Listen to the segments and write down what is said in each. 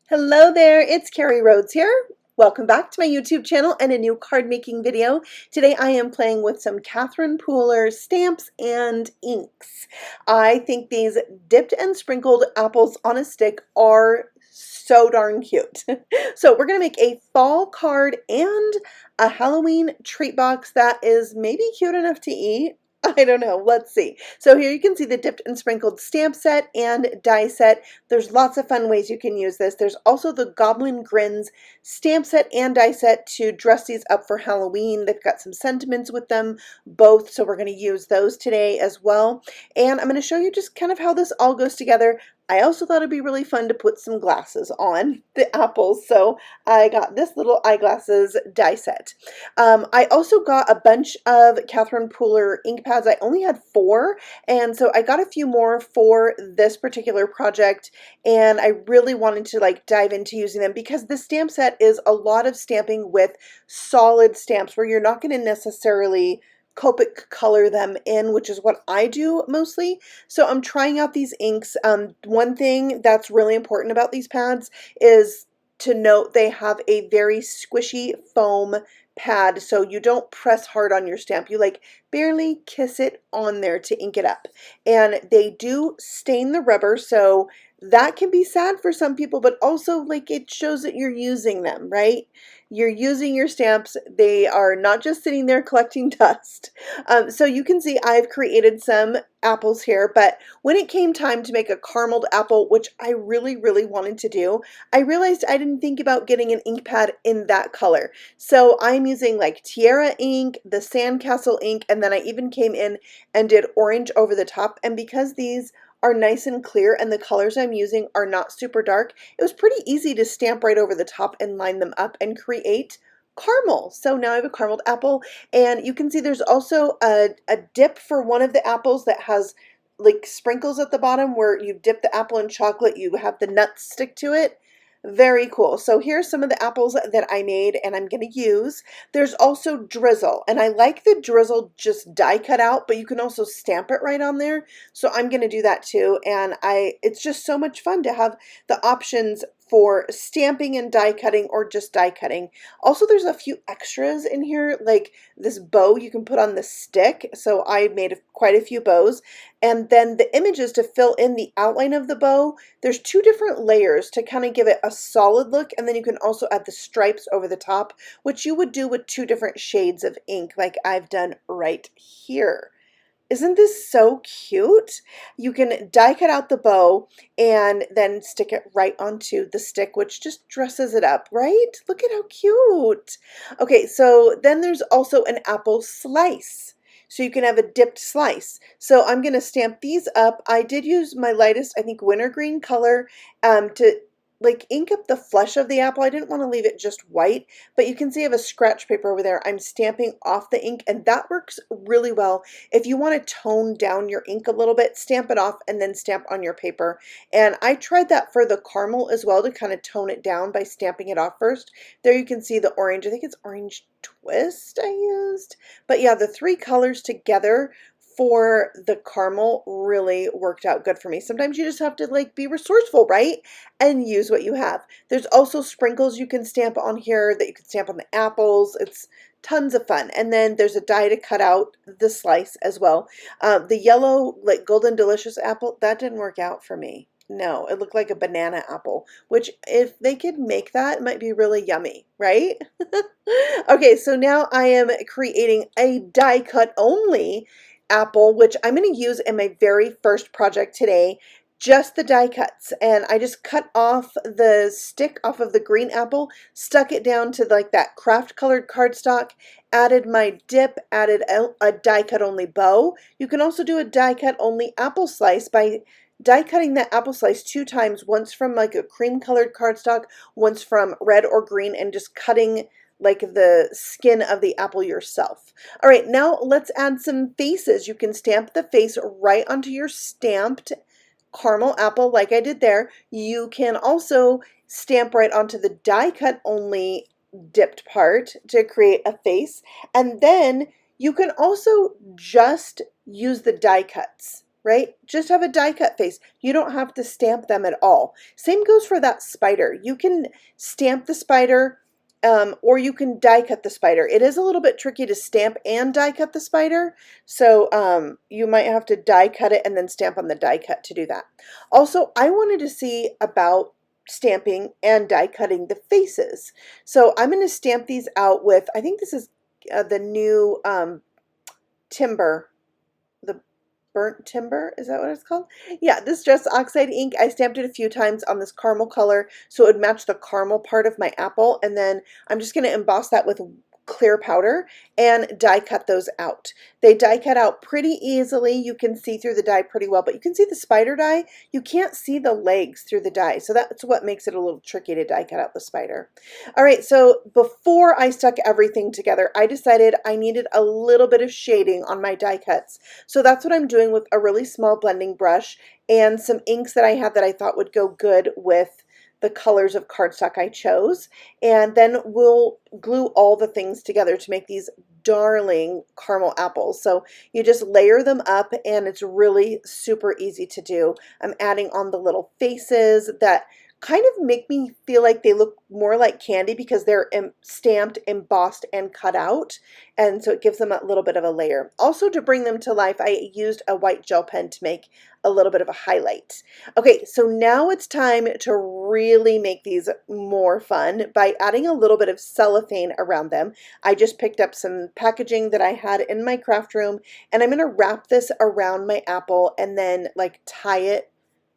Hello there, it's Carrie Rhodes here. Welcome back to my YouTube channel and a new card making video. Today I am playing with some Catherine Pooler stamps and inks. I think these dipped and sprinkled apples on a stick are so darn cute. So we're going to make a fall card and a Halloween treat box that is maybe cute enough to eat. I don't know. Let's see. So here you can see the dipped and sprinkled stamp set and die set. There's lots of fun ways you can use this. There's also the Goblin Grins stamp set and die set to dress these up for Halloween. They've got some sentiments with them both, so we're going to use those today as well. And I'm going to show you just kind of how this all goes together. I also thought it'd be really fun to put some glasses on the apples, so I got this little eyeglasses die set. I also got a bunch of Catherine Pooler ink pads. I only had 4, and so I got a few more for this particular project, and I really wanted to dive into using them because the stamp set is a lot of stamping with solid stamps where you're not going to necessarily Copic color them in, which is what I do mostly. So I'm trying out these inks. One thing that's really important about these pads is to note they have a very squishy foam pad, so you don't press hard on your stamp. You barely kiss it on there to ink it up. And they do stain the rubber, so that can be sad for some people, but also it shows that you're using them, right? You're using your stamps. They are not just sitting there collecting dust. So you can see I've created some apples here, but when it came time to make a carameled apple, which I really wanted to do, I realized I didn't think about getting an ink pad in that color. So I'm using Tierra ink, the Sandcastle ink, and then I even came in and did orange over the top. And because these are nice and clear and the colors I'm using are not super dark, it was pretty easy to stamp right over the top and line them up and create caramel. So now I have a carameled apple, and you can see there's also a dip for one of the apples that has sprinkles at the bottom where you dip the apple in chocolate, you have the nuts stick to it. Very cool. So here's some of the apples that I made and I'm going to use. There's also drizzle, and I like the drizzle just die cut out, but you can also stamp it right on there. So I'm going to do that too. And it's just so much fun to have the options for stamping and die cutting or just die cutting. Also, there's a few extras in here, like this bow you can put on the stick. So I made quite a few bows. And then the images to fill in the outline of the bow. There's 2 different layers to kind of give it a solid look. And then you can also add the stripes over the top, which you would do with 2 different shades of ink like I've done right here. Isn't this so cute? You can die cut out the bow and then stick it right onto the stick, which just dresses it up, right? Look at how cute. Okay, so then there's also an apple slice. So you can have a dipped slice. So I'm going to stamp these up. I did use my lightest, I think, wintergreen color to ink up the flesh of the apple. I didn't want to leave it just white, but you can see I have a scratch paper over there. I'm stamping off the ink, and that works really well. If you want to tone down your ink a little bit, stamp it off and then stamp on your paper. And I tried that for the caramel as well, to kind of tone it down by stamping it off first. There you can see the orange. I think it's orange twist I used. But yeah, the 3 colors together for the caramel really worked out good for me. Sometimes you just have to be resourceful, right? And use what you have. There's also sprinkles you can stamp on here that you can stamp on the apples. It's tons of fun. And then there's a die to cut out the slice as well. The yellow, golden delicious apple, that didn't work out for me. No, it looked like a banana apple, which if they could make that, it might be really yummy, right? Okay, so now I am creating a die cut only apple, which I'm going to use in my very first project today, just the die cuts. And I just cut off the stick off of the green apple, stuck it down to that craft colored cardstock, added my dip, added a die cut only bow. You can also do a die cut only apple slice by die cutting that apple slice 2 times, once from a cream colored cardstock, once from red or green, and just cutting the skin of the apple yourself. All right, now let's add some faces. You can stamp the face right onto your stamped caramel apple like I did there. You can also stamp right onto the die cut only dipped part to create a face. And then you can also just use the die cuts, right? Just have a die cut face. You don't have to stamp them at all. Same goes for that spider. You can stamp the spider or you can die cut the spider. It is a little bit tricky to stamp and die cut the spider, so you might have to die cut it and then stamp on the die cut to do that. Also, I wanted to see about stamping and die cutting the faces. So I'm going to stamp these out with, I think this is the new timber, the burnt timber, is that what it's called? Yeah, this Distress Oxide ink, I stamped it a few times on this caramel color so it would match the caramel part of my apple, and then I'm just going to emboss that with clear powder and die cut those out. They die cut out pretty easily. You can see through the die pretty well, but you can see the spider die. You can't see the legs through the die, so that's what makes it a little tricky to die cut out the spider. All right, so before I stuck everything together, I decided I needed a little bit of shading on my die cuts. So that's what I'm doing with a really small blending brush and some inks that I have that I thought would go good with the colors of cardstock I chose, and then we'll glue all the things together to make these darling caramel apples. So you just layer them up and it's really super easy to do. I'm adding on the little faces that kind of make me feel like they look more like candy because they're stamped, embossed, and cut out, and so it gives them a little bit of a layer. Also, to bring them to life, I used a white gel pen to make a little bit of a highlight. Okay, so now it's time to really make these more fun by adding a little bit of cellophane around them. I just picked up some packaging that I had in my craft room, and I'm going to wrap this around my apple and then like tie it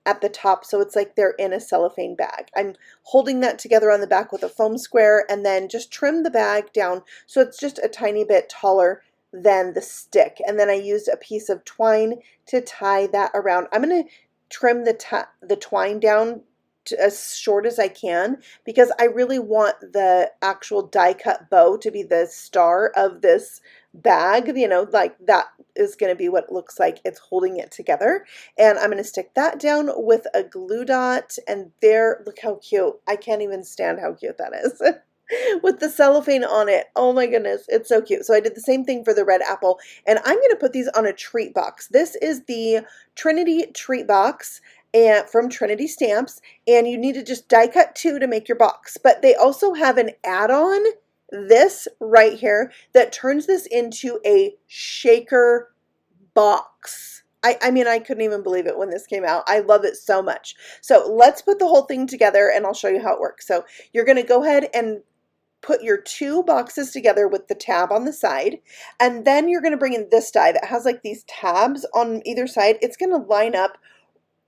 at the top so it's like they're in a cellophane bag. I'm holding that together on the back with a foam square and then just trim the bag down so it's just a tiny bit taller than the stick. And then I used a piece of twine to tie that around. I'm going to trim the twine down to as short as I can because I really want the actual die cut bow to be the star of this bag, you know, like that is going to be what it looks like. It's holding it together, and I'm going to stick that down with a glue dot, and there, look how cute. I can't even stand how cute that is. With the cellophane on it. Oh my goodness, it's so cute. So I did the same thing for the red apple, and I'm going to put these on a treat box. This is the Trinity Treat Box and from Trinity Stamps, and you need to just die cut 2 to make your box, but they also have an add-on, this right here, that turns this into a shaker box. I mean, I couldn't even believe it when this came out. I love it so much. So let's put the whole thing together and I'll show you how it works. So you're going to go ahead and put your 2 boxes together with the tab on the side, and then you're going to bring in this die that has like these tabs on either side. It's going to line up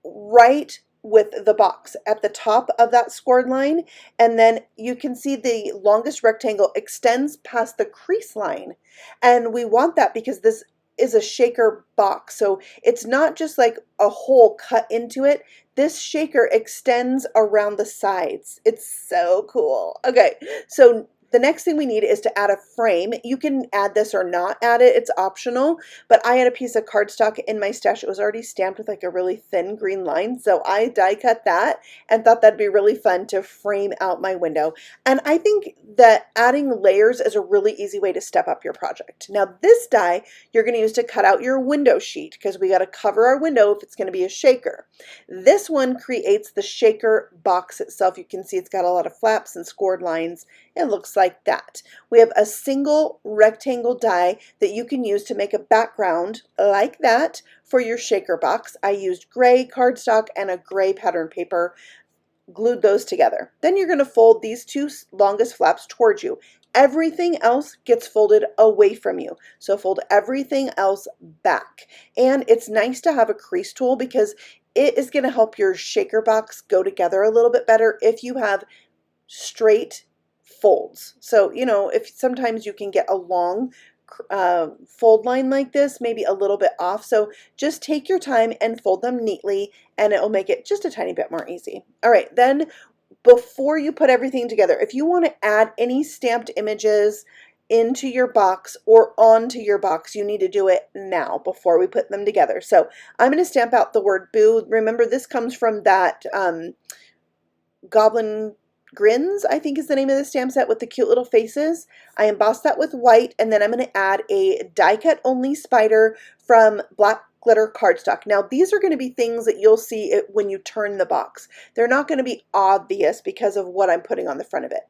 right with the box at the top of that scored line, and then you can see the longest rectangle extends past the crease line, and we want that because this is a shaker box, so it's not just like a hole cut into it. This shaker extends around the sides. It's so cool. Okay, so the next thing we need is to add a frame. You can add this or not add it. It's optional, but I had a piece of cardstock in my stash. It was already stamped with like a really thin green line, so I die cut that and thought that'd be really fun to frame out my window. And I think that adding layers is a really easy way to step up your project. Now this die you're going to use to cut out your window sheet because we got to cover our window if it's going to be a shaker. This one creates the shaker box itself. You can see it's got a lot of flaps and scored lines. It looks like that. We have a single rectangle die that you can use to make a background like that for your shaker box. I used gray cardstock and a gray pattern paper, glued those together. Then you're going to fold these 2 longest flaps towards you. Everything else gets folded away from you. So fold everything else back. And it's nice to have a crease tool because it is going to help your shaker box go together a little bit better if you have straight folds. So, you know, if sometimes you can get a long fold line like this, maybe a little bit off. So just take your time and fold them neatly and it will make it just a tiny bit more easy. All right, then before you put everything together, if you want to add any stamped images into your box or onto your box, you need to do it now before we put them together. So I'm going to stamp out the word boo. Remember, this comes from that Goblin Grins, I think is the name of the stamp set with the cute little faces. I embossed that with white, and then I'm going to add a die cut only spider from glitter cardstock. Now these are going to be things that you'll see it when you turn the box. They're not going to be obvious because of what I'm putting on the front of it.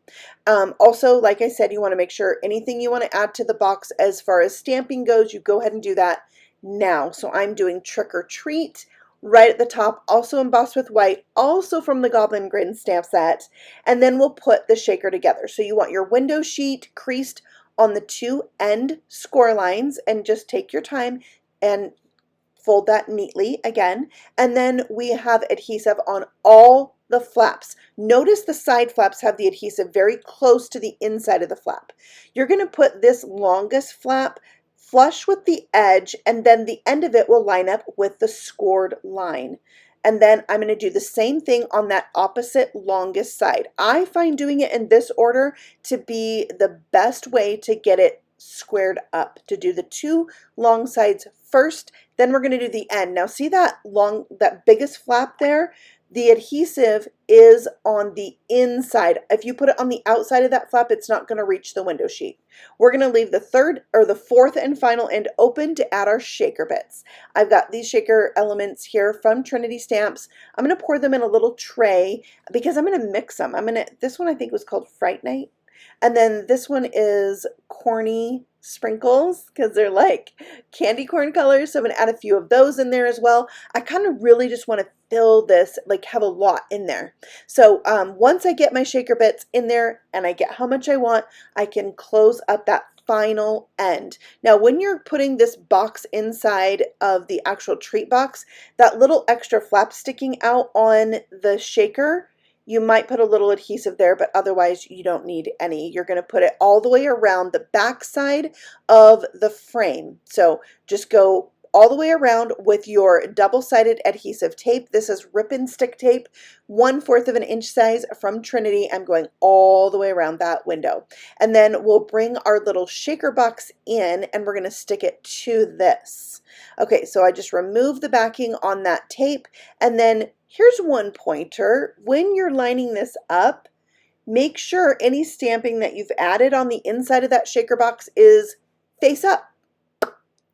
Also, like I said, you want to make sure anything you want to add to the box as far as stamping goes, you go ahead and do that now. So I'm doing Trick or Treat right at the top, also embossed with white, also from the Goblin Grins stamp set, and then we'll put the shaker together. So you want your window sheet creased on the two end score lines, and just take your time and fold that neatly again, and then we have adhesive on all the flaps. Notice the side flaps have the adhesive very close to the inside of the flap. You're going to put this longest flap flush with the edge, and then the end of it will line up with the scored line. And then I'm going to do the same thing on that opposite longest side. I find doing it in this order to be the best way to get it squared up, to do the two long sides first, then we're going to do the end. Now see that biggest flap there? The adhesive is on the inside. If you put it on the outside of that flap, it's not going to reach the window sheet. We're going to leave the fourth and final end open to add our shaker bits. I've got these shaker elements here from Trinity Stamps. I'm going to pour them in a little tray because I'm going to mix them. This one I think was called Fright Night. And then this one is Corny sprinkles because they're like candy corn colors. So I'm going to add a few of those in there as well. I kind of really just want to fill this, like have a lot in there. So once I get my shaker bits in there and I get how much I want, I can close up that final end. Now when you're putting this box inside of the actual treat box, that little extra flap sticking out on the shaker, you might put a little adhesive there, but otherwise you don't need any. You're going to put it all the way around the back side of the frame. So just go all the way around with your double-sided adhesive tape. This is Rip and Stick tape, 1/4 of an inch size from Trinity. I'm going all the way around that window. And then we'll bring our little shaker box in and we're going to stick it to this. Okay, so I just remove the backing on that tape, and then here's one pointer. When you're lining this up, make sure any stamping that you've added on the inside of that shaker box is face up,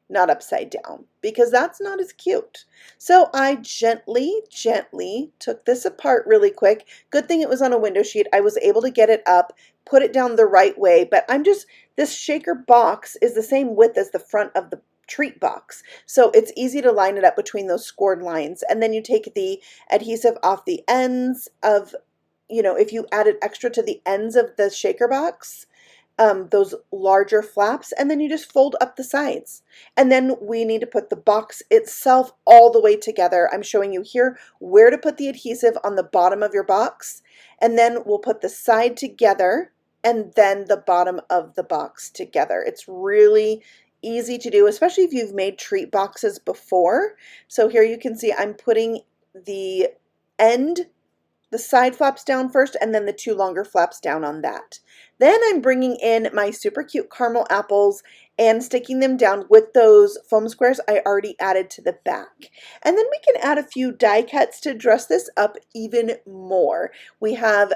not upside down, because that's not as cute. So I gently took this apart really quick. Good thing it was on a window sheet. I was able to get it up, put it down the right way, but this shaker box is the same width as the front of the treat box. So it's easy to line it up between those scored lines. And then you take the adhesive off the ends of, if you added extra to the ends of the shaker box, those larger flaps, and then you just fold up the sides. And then we need to put the box itself all the way together. I'm showing you here where to put the adhesive on the bottom of your box, and then we'll put the side together and then the bottom of the box together. It's really easy to do, especially if you've made treat boxes before. So here you can see I'm putting the side flaps down first, and then the two longer flaps down on that. Then I'm bringing in my super cute caramel apples and sticking them down with those foam squares I already added to the back. And then we can add a few die cuts to dress this up even more. We have,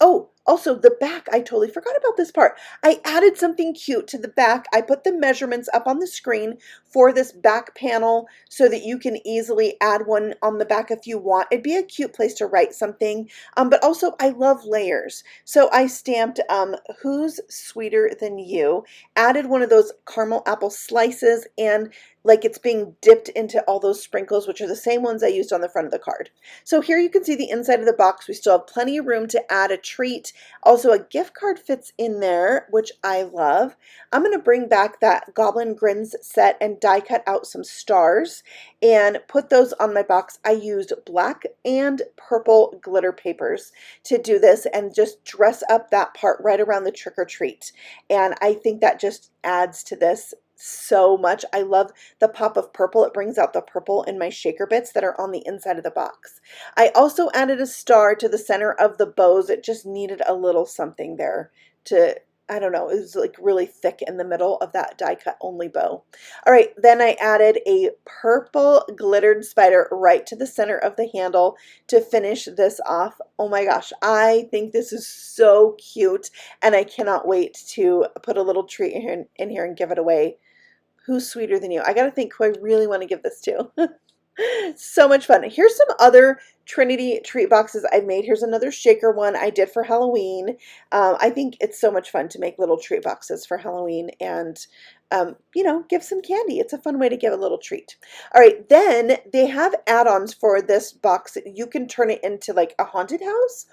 oh, also the back, I totally forgot about this part. I added something cute to the back. I put the measurements up on the screen for this back panel so that you can easily add one on the back if you want. It'd be a cute place to write something, but also I love layers. So I stamped Who's Sweeter Than You, added one of those caramel apple slices, and like it's being dipped into all those sprinkles, which are the same ones I used on the front of the card. So here you can see the inside of the box. We still have plenty of room to add a treat. Also, a gift card fits in there, which I love. I'm going to bring back that Goblin Grins set and die cut out some stars and put those on my box. I used black and purple glitter papers to do this and just dress up that part right around the trick or treat. And I think that just adds to this so much. I love the pop of purple. It brings out the purple in my shaker bits that are on the inside of the box. I also added a star to the center of the bows. It just needed a little something there to, I don't know, it was like really thick in the middle of that die cut only bow. All right, then I added a purple glittered spider right to the center of the handle to finish this off. Oh my gosh, I think this is so cute, and I cannot wait to put a little treat in here and give it away. Who's sweeter than you? I gotta think who I really want to give this to. So much fun. Here's some other Trinity treat boxes I've made. Here's another shaker one I did for Halloween. I think it's so much fun to make little treat boxes for Halloween and, you know, give some candy. It's a fun way to give a little treat. All right, then they have add-ons for this box. You can turn it into like a haunted house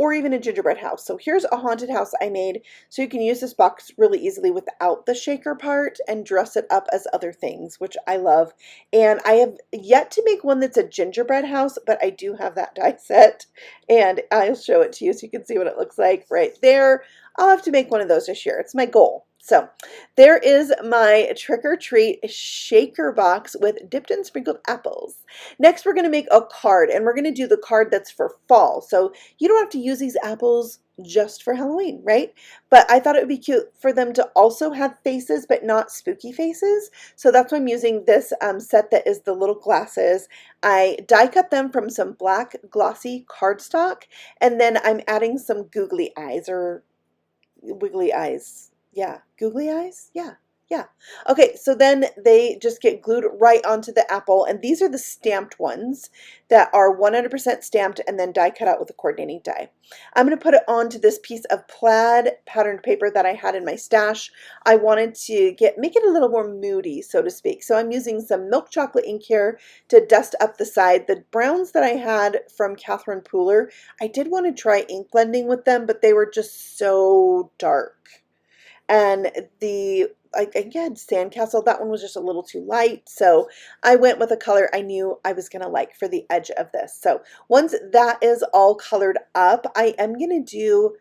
or even a gingerbread house. So here's a haunted house I made, so you can use this box really easily without the shaker part and dress it up as other things, which I love. And I have yet to make one that's a gingerbread house, but I do have that die set, and I'll show it to you so you can see what it looks like right there. I'll have to make one of those this year. It's my goal. So there is my trick or treat shaker box with dipped and sprinkled apples. Next, we're going to make a card, and we're going to do the card that's for fall. So you don't have to use these apples just for Halloween, right? But I thought it would be cute for them to also have faces, but not spooky faces. So that's why I'm using this set that is the little glasses. I die cut them from some black glossy cardstock, and then I'm adding some googly eyes or wiggly eyes. Yeah, googly eyes? Yeah. Okay, so then they just get glued right onto the apple, and these are the stamped ones that are 100% stamped and then die cut out with a coordinating die. I'm going to put it onto this piece of plaid patterned paper that I had in my stash. I wanted to make it a little more moody, so to speak. So I'm using some milk chocolate ink here to dust up the side. The browns that I had from Catherine Pooler, I did want to try ink blending with them, but they were just so dark. And again, Sandcastle, that one was just a little too light. So I went with a color I knew I was going to like for the edge of this. So once that is all colored up, I am going to do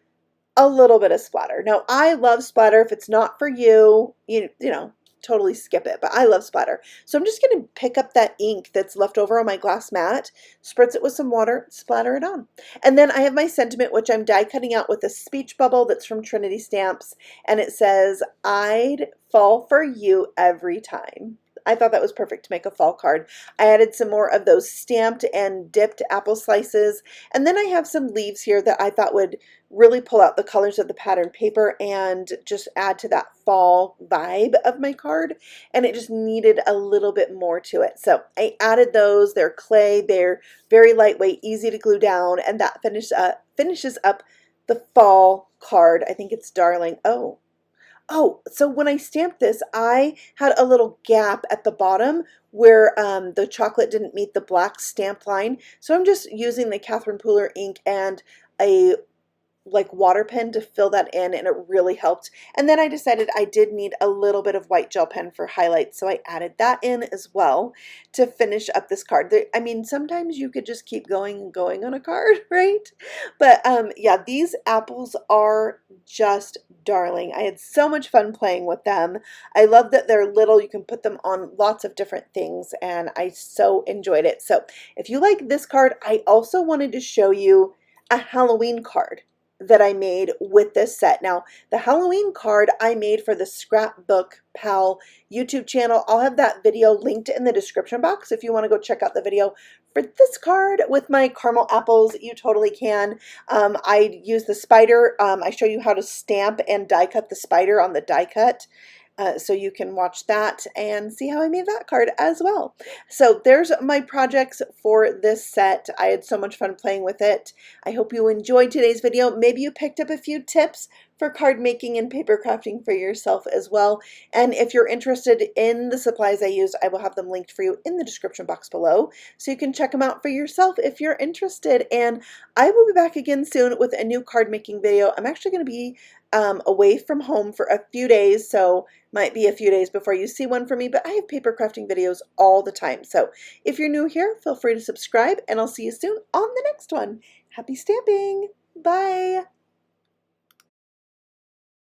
a little bit of splatter. Now, I love splatter. If it's not for you, you know, totally skip it, but I love splatter. So I'm just going to pick up that ink that's left over on my glass mat, spritz it with some water, splatter it on. And then I have my sentiment, which I'm die cutting out with a speech bubble that's from Trinity Stamps, and it says, "I'd fall for you every time." I thought that was perfect to make a fall card. I added some more of those stamped and dipped apple slices, and then I have some leaves here that I thought would really pull out the colors of the pattern paper and just add to that fall vibe of my card, and it just needed a little bit more to it. So I added those. They're clay, they're very lightweight, easy to glue down, and that finishes up the fall card. I think it's darling. Oh, so when I stamped this, I had a little gap at the bottom where the chocolate didn't meet the black stamped line. So I'm just using the Catherine Pooler ink and a water pen to fill that in, and it really helped. And then I decided I did need a little bit of white gel pen for highlights, so I added that in as well to finish up this card. I mean, sometimes you could just keep going and going on a card, right? But yeah, these apples are just darling. I had so much fun playing with them. I love that they're little. You can put them on lots of different things, and I so enjoyed it. So if you like this card, I also wanted to show you a Halloween card that I made with this set. Now, the Halloween card I made for the Scrapbook Pal YouTube channel. I'll have that video linked in the description box if you want to go check out the video for this card with my caramel apples. You totally can. I use the spider. I show you how to stamp and die cut the spider on the die cut. So you can watch that and see how I made that card as well. So there's my projects for this set. I had so much fun playing with it. I hope you enjoyed today's video. Maybe you picked up a few tips for card making and paper crafting for yourself as well. And if you're interested in the supplies I used, I will have them linked for you in the description box below, so you can check them out for yourself if you're interested. And I will be back again soon with a new card making video. I'm actually going to be away from home for a few days, so might be a few days before you see one from me, but I have paper crafting videos all the time. So if you're new here, feel free to subscribe, and I'll see you soon on the next one. Happy stamping! Bye!